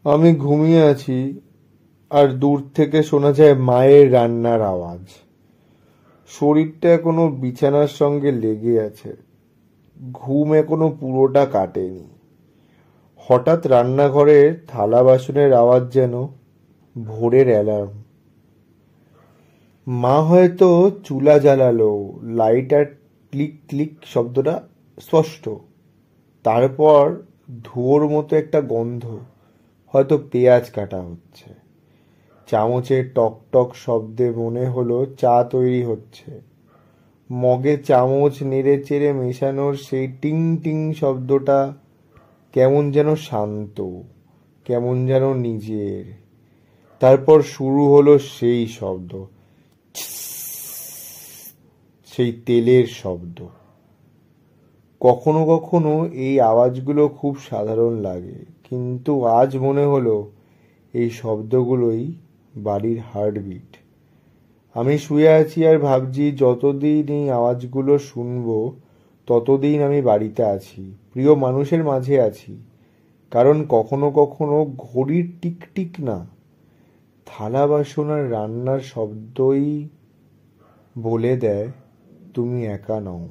আমি ঘুমিয়ে আছি, আর দূর থেকে শোনা যায় মায়ের রান্নার আওয়াজ। শরীরটা এখনো বিছানার সঙ্গে লেগে আছে, ঘুম এখনো পুরোটা কাটেনি। হঠাৎ রান্নাঘরের থালা বাসনের আওয়াজ যেন ভোরের অ্যালার্ম। মা হয়তো চুলা জ্বালালো, লাইটার ক্লিক ক্লিক শব্দটা স্পষ্ট। তারপর ধুয়োর মতো একটা গন্ধ, হয়তো পেঁয়াজ কাটা হচ্ছে। চামচের টক টক শব্দে মনে হলো চা তৈরি হচ্ছে। মগে চামচ নেড়ে চেড়ে মেশানোর সেই টিং টিং শব্দটা কেমন যেন শান্ত, কেমন যেন নিজের। তারপর শুরু হলো সেই শব্দ, সেই তেলের শব্দ। কখনো কখনো এই আওয়াজগুলো খুব সাধারণ লাগে, কিন্তু আজ মনে হলো এই শব্দগুলোই বাড়ির হার্টবিট। আমি শুয়ে আছি আর ভাবছি যতদিন এই আওয়াজগুলো শুনবো ততদিন আমি বাড়িতে আছি, প্রিয় মানুষের মাঝে আছি। কারণ কখনো কখনো ঘড়ির টিকটিক না, থালা বাসন আর রান্নার শব্দই বলে দেয় তুমি একা নও।